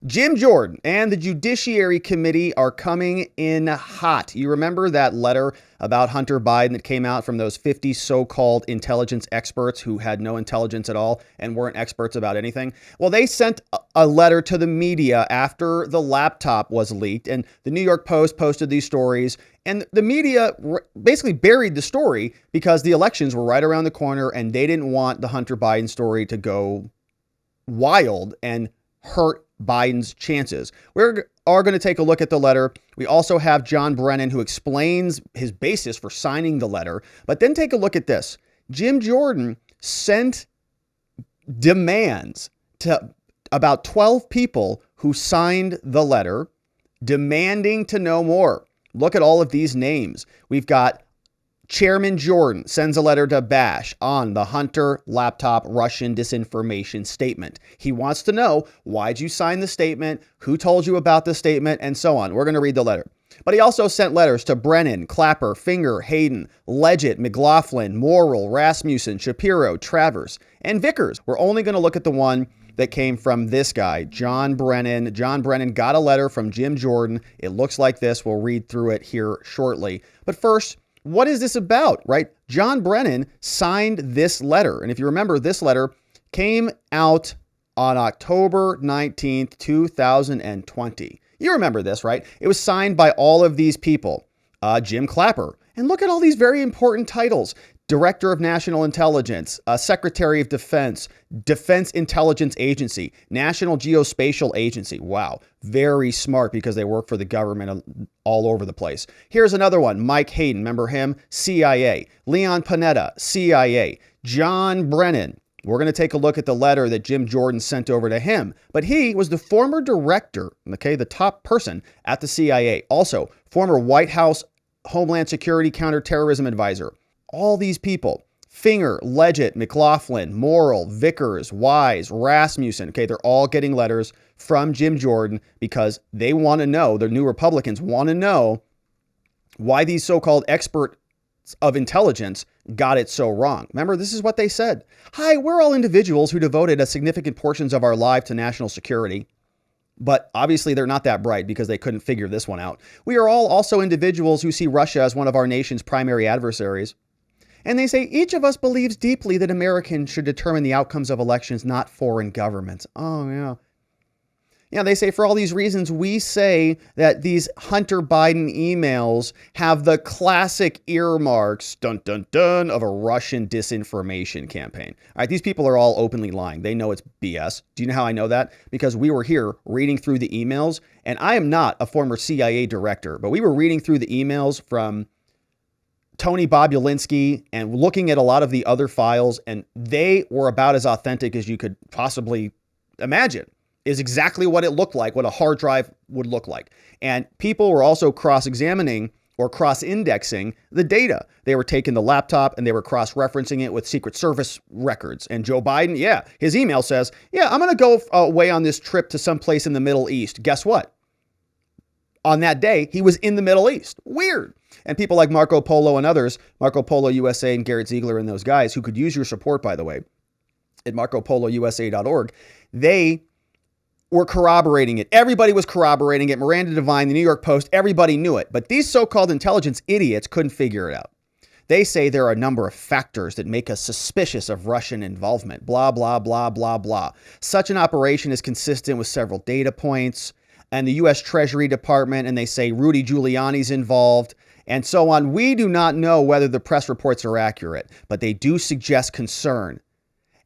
Jim Jordan and the Judiciary Committee are coming in hot. You remember that letter about Hunter Biden that came out from those 50 so-called intelligence experts who had no intelligence at all and weren't experts about anything? Well, they sent a letter to the media after the laptop was leaked, and the New York Post posted these stories, and the media basically buried the story because the elections were right around the corner and they didn't want the Hunter Biden story to go wild and hurt Biden's chances. We are going to take a look at the letter. We also have John Brennan, who explains his basis for signing the letter. But then take a look at this. Jim Jordan sent demands to about 12 people who signed the letter, demanding to know more. Look at all of these names. We've got Chairman Jordan sends a letter to Bash on the Hunter laptop Russian disinformation statement. He wants to know, why'd you sign the statement? Who told you about the statement? And so on. We're going to read the letter. But he also sent letters to Brennan, Clapper, Finger, Hayden, Leggett, McLaughlin, Morrill, Rasmussen, Shapiro, Travers, and Vickers. We're only going to look at the one that came from this guy, John Brennan. John Brennan got a letter from Jim Jordan. It looks like this. We'll read through it here shortly. But first, what is this about, right? John Brennan signed this letter. And if you remember, this letter came out on October 19th, 2020. You remember this, right? It was signed by all of these people. Jim Clapper. And look at all these very important titles. Director of National Intelligence, Secretary of Defense, Defense Intelligence Agency, National Geospatial Agency. Wow, very smart because they work for the government all over the place. Here's another one, Mike Hayden, remember him? CIA. Leon Panetta, CIA. John Brennan. We're going to take a look at the letter that Jim Jordan sent over to him, but he was the former director, okay, the top person at the CIA. Also, former White House Homeland Security Counterterrorism Advisor. All these people, Finger, Leggett, McLaughlin, Morrill, Vickers, Wise, Rasmussen. Okay, they're all getting letters from Jim Jordan because they want to know, the new Republicans want to know why these so-called experts of intelligence got it so wrong. Remember, this is what they said. Hi, we're all individuals who devoted a significant portions of our life to national security. But obviously they're not that bright because they couldn't figure this one out. We are all also individuals who see Russia as one of our nation's primary adversaries. And they say each of us believes deeply that Americans should determine the outcomes of elections, not foreign governments. Oh, yeah. Yeah, they say for all these reasons, we say that these Hunter Biden emails have the classic earmarks, dun, dun, dun, of a Russian disinformation campaign. All right, these people are all openly lying. They know it's BS. Do you know how I know that? Because we were here reading through the emails, and I am not a former CIA director, but we were reading through the emails from Tony Bobulinski and looking at a lot of the other files, and they were about as authentic as you could possibly imagine. Is exactly what it looked like, what a hard drive would look like. And people were also cross-examining or cross-indexing the data. They were taking the laptop and they were cross-referencing it with Secret Service records. And Joe Biden, yeah, his email says, yeah, I'm going to go away on this trip to someplace in the Middle East. Guess what? On that day, he was in the Middle East. Weird. And people like Marco Polo and others, Marco Polo USA and Garrett Ziegler and those guys who could use your support, by the way, at marcopolousa.org, they were corroborating it. Everybody was corroborating it. Miranda Devine, the New York Post, everybody knew it. But these so-called intelligence idiots couldn't figure it out. They say there are a number of factors that make us suspicious of Russian involvement. Blah, blah, blah, blah, blah. Such an operation is consistent with several data points. And the U.S. Treasury Department, and they say Rudy Giuliani's involved, and so on. We do not know whether the press reports are accurate, but they do suggest concern.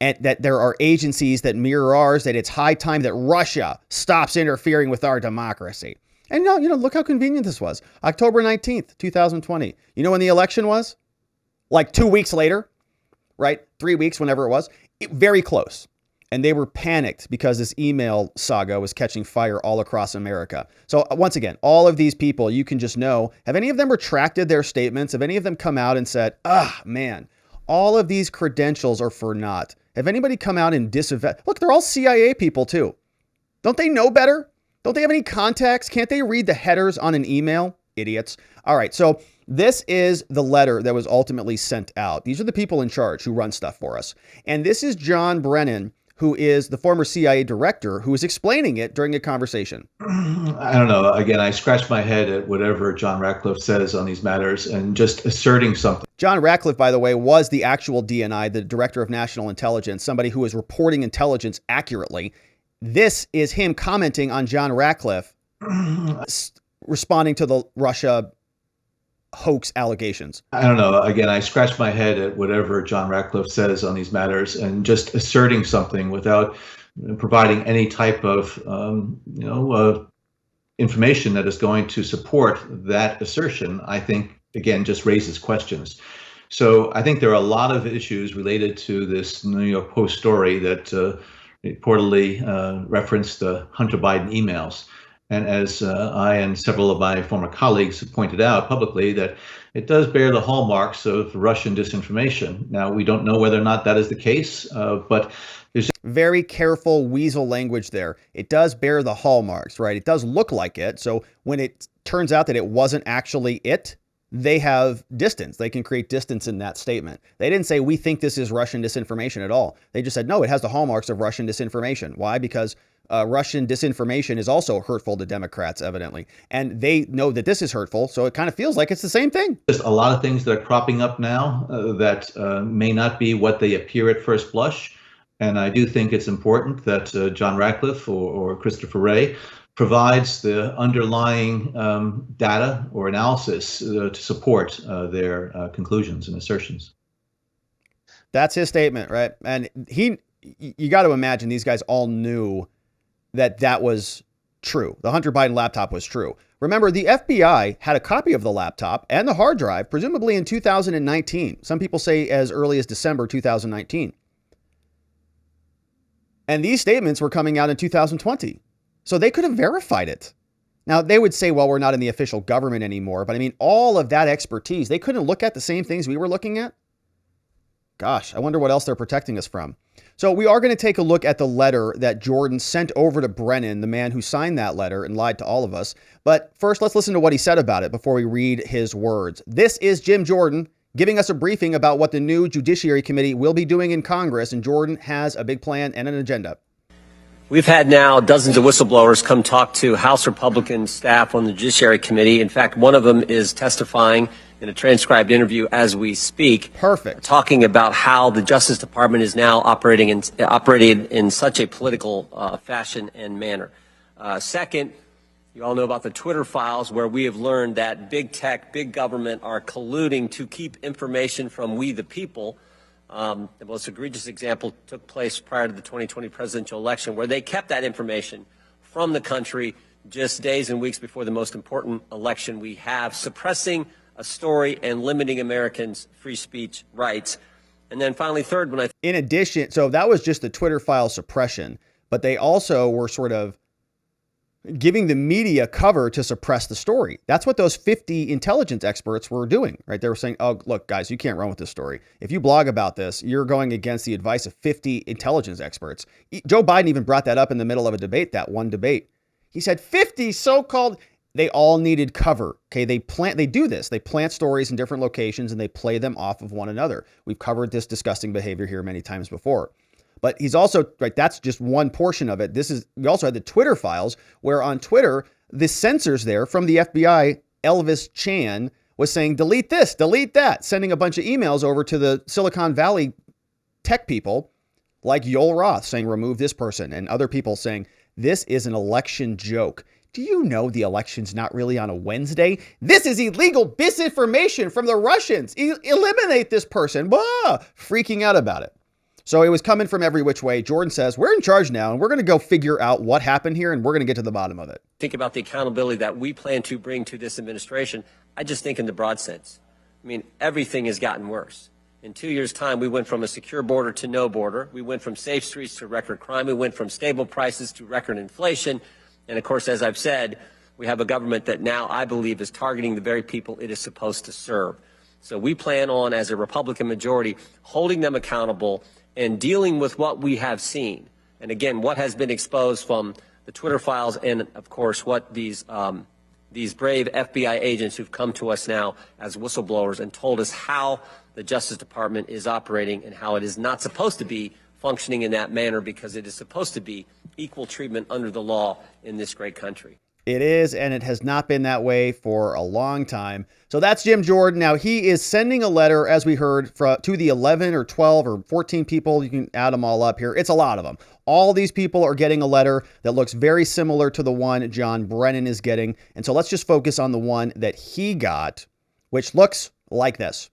And that there are agencies that mirror ours, that it's high time that Russia stops interfering with our democracy. And look how convenient this was. October 19th, 2020. You know when the election was? Like 2 weeks later, right? 3 weeks, whenever it was. Very close. And they were panicked because this email saga was catching fire all across America. So once again, all of these people, you can just know, have any of them retracted their statements? Have any of them come out and said, man, all of these credentials are for naught? Have anybody come out and disavow? Look, they're all CIA people too. Don't they know better? Don't they have any contacts? Can't they read the headers on an email? Idiots. All right, so this is the letter that was ultimately sent out. These are the people in charge who run stuff for us. And this is John Brennan, who is the former CIA director, who was explaining it during a conversation. I don't know. Again, I scratch my head at whatever John Ratcliffe says on these matters and just asserting something. John Ratcliffe, by the way, was the actual DNI, the Director of National Intelligence, somebody who was reporting intelligence accurately. This is him commenting on John Ratcliffe responding to the Russia hoax allegations. I don't know. Again, I scratch my head at whatever John Ratcliffe says on these matters and just asserting something without providing any type of, information that is going to support that assertion, I think, again, just raises questions. So I think there are a lot of issues related to this New York Post story that reportedly referenced the Hunter Biden emails. And as I and several of my former colleagues have pointed out publicly, that it does bear the hallmarks of Russian disinformation. Now, we don't know whether or not that is the case, but there's very careful weasel language there. It does bear the hallmarks, right? It does look like it. So when it turns out that it wasn't actually it, they have distance. They can create distance in that statement. They didn't say, we think this is Russian disinformation at all. They just said, no, it has the hallmarks of Russian disinformation. Why? Because Russian disinformation is also hurtful to Democrats, evidently. And they know that this is hurtful. So it kind of feels like it's the same thing. There's a lot of things that are cropping up now that may not be what they appear at first blush. And I do think it's important that John Ratcliffe or Christopher Wray provides the underlying data or analysis to support their conclusions and assertions. That's his statement, right? And you got to imagine these guys all knew that was true. The Hunter Biden laptop was true. Remember, the FBI had a copy of the laptop and the hard drive, presumably in 2019. Some people say as early as December 2019. And these statements were coming out in 2020. So they could have verified it. Now, they would say, well, we're not in the official government anymore. But I mean, all of that expertise, they couldn't look at the same things we were looking at. Gosh, I wonder what else they're protecting us from. So we are going to take a look at the letter that Jordan sent over to Brennan, the man who signed that letter and lied to all of us. But first, let's listen to what he said about it before we read his words. This is Jim Jordan giving us a briefing about what the new Judiciary Committee will be doing in Congress. And Jordan has a big plan and an agenda. We've had now dozens of whistleblowers come talk to House Republican staff on the Judiciary Committee. In fact, one of them is testifying in a transcribed interview as we speak. Perfect. Talking about how the Justice Department is now operating in such a political fashion and manner. Second, you all know about the Twitter files, where we have learned that big tech, big government are colluding to keep information from we the people. The most egregious example took place prior to the 2020 presidential election, where they kept that information from the country just days and weeks before the most important election we have, suppressing a story and limiting Americans' free speech rights. And then finally, third, in addition, so that was just the Twitter file suppression, but they also were sort of giving the media cover to suppress the story. That's what those 50 intelligence experts were doing, right? They were saying, oh, look, guys, you can't run with this story. If you blog about this, you're going against the advice of 50 intelligence experts. Joe Biden even brought that up in the middle of a debate, that one debate. He said 50 so-called, they all needed cover. Okay, they do this. They plant stories in different locations and they play them off of one another. We've covered this disgusting behavior here many times before. But he's also, right, that's just one portion of it. We also had the Twitter files, where on Twitter, the censors there from the FBI, Elvis Chan, was saying, delete this, delete that, sending a bunch of emails over to the Silicon Valley tech people like Yoel Roth saying, remove this person, and other people saying, this is an election joke. Do you know the election's not really on a Wednesday? This is illegal disinformation from the Russians. Eliminate this person. Blah! Freaking out about it. So it was coming from every which way. Jordan says, we're in charge now, and we're going to go figure out what happened here, and we're going to get to the bottom of it. Think about the accountability that we plan to bring to this administration. I just think in the broad sense. I mean, everything has gotten worse. In 2 years' time, we went from a secure border to no border. We went from safe streets to record crime. We went from stable prices to record inflation. And, of course, as I've said, we have a government that now, I believe, is targeting the very people it is supposed to serve. So we plan on, as a Republican majority, holding them accountable and dealing with what we have seen. And again, what has been exposed from the Twitter files and, of course, what these brave FBI agents who've come to us now as whistleblowers and told us how the Justice Department is operating and how it is not supposed to be functioning in that manner because it is supposed to be equal treatment under the law in this great country. It is, and it has not been that way for a long time. So that's Jim Jordan. Now, he is sending a letter, as we heard, to the 11 or 12 or 14 people. You can add them all up here. It's a lot of them. All these people are getting a letter that looks very similar to the one John Brennan is getting. And so let's just focus on the one that he got, which looks like this.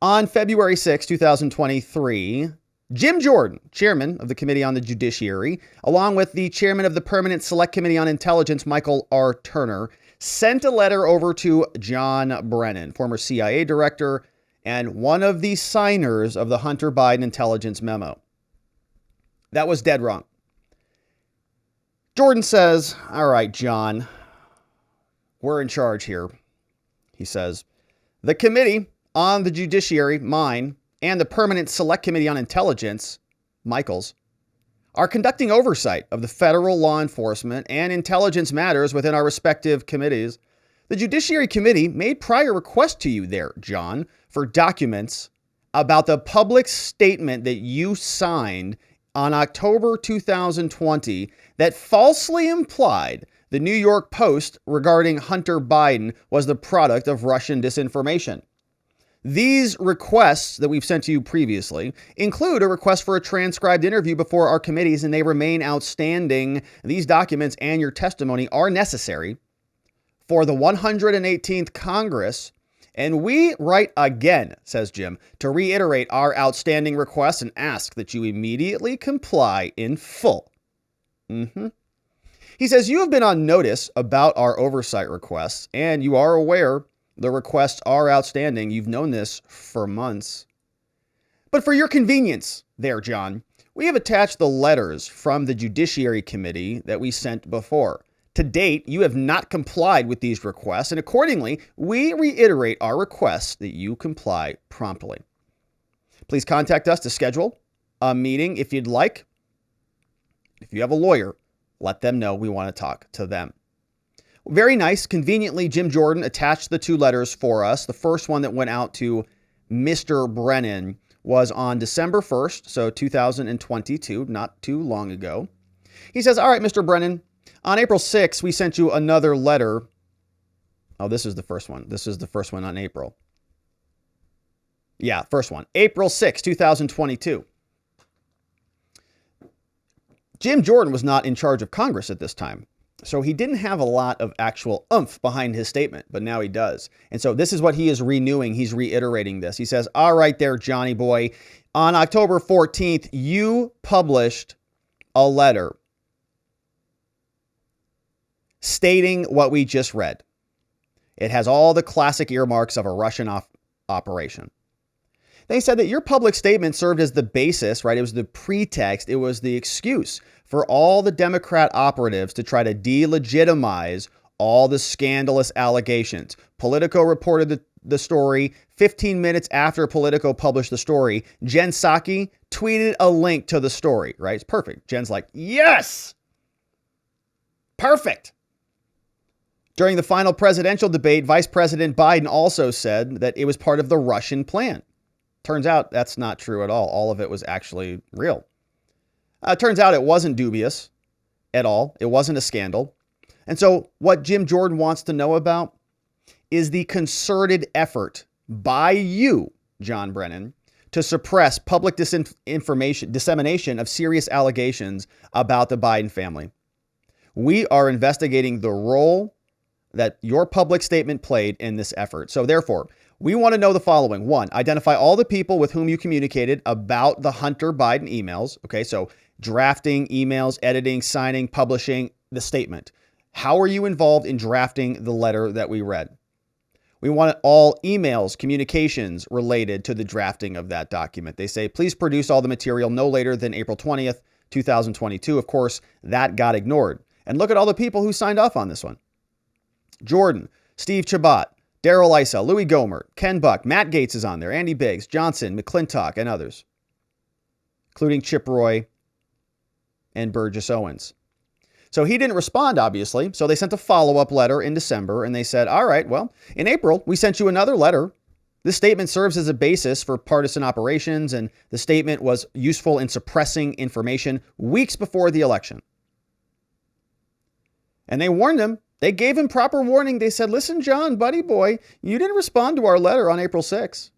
On February 6, 2023, Jim Jordan, chairman of the Committee on the Judiciary, along with the chairman of the Permanent Select Committee on Intelligence, Michael R. Turner, sent a letter over to John Brennan, former CIA director and one of the signers of the Hunter Biden intelligence memo. That was dead wrong. Jordan says, all right, John, we're in charge here. He says, the Committee on the Judiciary, mine, and the Permanent Select Committee on Intelligence, Michael's, are conducting oversight of the federal law enforcement and intelligence matters within our respective committees. The Judiciary Committee made prior requests to you there, John, for documents about the public statement that you signed on October 2020 that falsely implied the New York Post regarding Hunter Biden was the product of Russian disinformation. These requests that we've sent to you previously include a request for a transcribed interview before our committees, and they remain outstanding. These documents and your testimony are necessary for the 118th Congress. And we write again, says Jim, to reiterate our outstanding requests and ask that you immediately comply in full. He says you have been on notice about our oversight requests, and you are aware the requests are outstanding. You've known this for months. But for your convenience there, John, we have attached the letters from the Judiciary Committee that we sent before. To date, you have not complied with these requests, and accordingly, we reiterate our request that you comply promptly. Please contact us to schedule a meeting if you'd like. If you have a lawyer, let them know we want to talk to them. Very nice. Conveniently, Jim Jordan attached the two letters for us. The first one that went out to Mr. Brennan was on December 1st, so 2022, not too long ago. He says, all right, Mr. Brennan, on April 6th, we sent you another letter. Oh, this is the first one. This is the first one on April. Yeah, first one. April 6th, 2022. Jim Jordan was not in charge of Congress at this time, so he didn't have a lot of actual oomph behind his statement, but now he does. And so this is what he is renewing. He's reiterating this. He says, all right there, Johnny boy, on October 14th, you published a letter stating what we just read. It has all the classic earmarks of a Russian operation. They said that your public statement served as the basis, right? It was the pretext. It was the excuse for all the Democrat operatives to try to delegitimize all the scandalous allegations. Politico reported the story. 15 minutes after Politico published the story, Jen Psaki tweeted a link to the story, right? It's perfect. Jen's like, yes, perfect. During the final presidential debate, Vice President Biden also said that it was part of the Russian plan. Turns out that's not true at all. All of it was actually real. Turns out it wasn't dubious at all. It wasn't a scandal. And so what Jim Jordan wants to know about is the concerted effort by you, John Brennan, to suppress public dissemination of serious allegations about the Biden family. We are investigating the role that your public statement played in this effort. So therefore, we want to know the following. One, identify all the people with whom you communicated about the Hunter Biden emails. Okay, so drafting emails, editing, signing, publishing the statement. How are you involved in drafting the letter that we read? We want all emails, communications related to the drafting of that document. They say, please produce all the material no later than April 20th, 2022. Of course, that got ignored. And look at all the people who signed off on this one. Jordan, Steve Chabot, Darrell Issa, Louis Gohmert, Ken Buck, Matt Gaetz is on there, Andy Biggs, Johnson, McClintock, and others, including Chip Roy and Burgess Owens. So he didn't respond, obviously. So they sent a follow-up letter in December, and they said, all right, well, in April, we sent you another letter This statement serves as a basis for partisan operations, and the statement was useful in suppressing information weeks before the election. And they warned him. They gave him proper warning. They said, listen, John, buddy boy, you didn't respond to our letter on April 6th.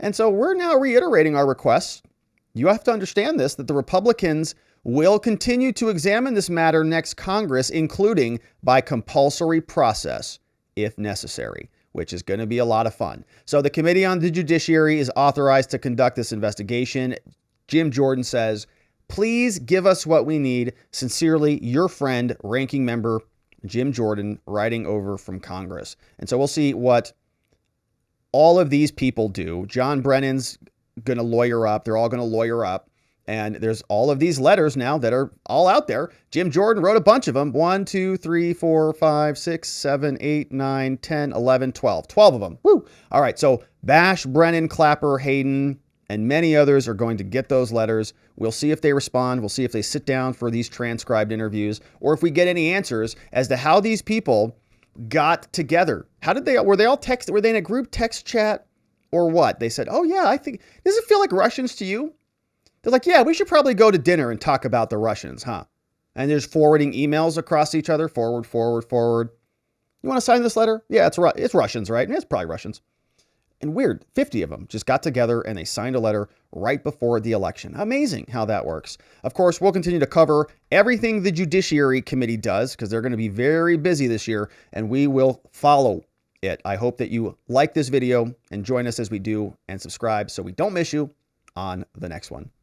And so we're now reiterating our requests. You have to understand this, that the Republicans will continue to examine this matter next Congress, including by compulsory process, if necessary, which is going to be a lot of fun. So the Committee on the Judiciary is authorized to conduct this investigation. Jim Jordan says, please give us what we need. Sincerely, your friend, Ranking Member Jim Jordan, writing over from Congress. And so we'll see what all of these people do. John Brennan's going to lawyer up. They're all going to lawyer up. And there's all of these letters now that are all out there. Jim Jordan wrote a bunch of them. 1, 2, 3, 4, 5, 6, 7, 8, 9, 10, 11, 12. 12 of them. Woo! All right. So Bash, Brennan, Clapper, Hayden, and many others are going to get those letters. We'll see if they respond. We'll see if they sit down for these transcribed interviews, or if we get any answers as to how these people got together. How did were they all text? Were they in a group text chat or what? They said, oh yeah, does it feel like Russians to you? They're like, yeah, we should probably go to dinner and talk about the Russians, huh? And there's forwarding emails across each other. Forward, forward, forward. You want to sign this letter? Yeah, it's Russians, right? And it's probably Russians. And weird, 50 of them just got together and they signed a letter right before the election. Amazing how that works. Of course, we'll continue to cover everything the Judiciary Committee does because they're going to be very busy this year, and we will follow it. I hope that you like this video and join us as we do and subscribe so we don't miss you on the next one.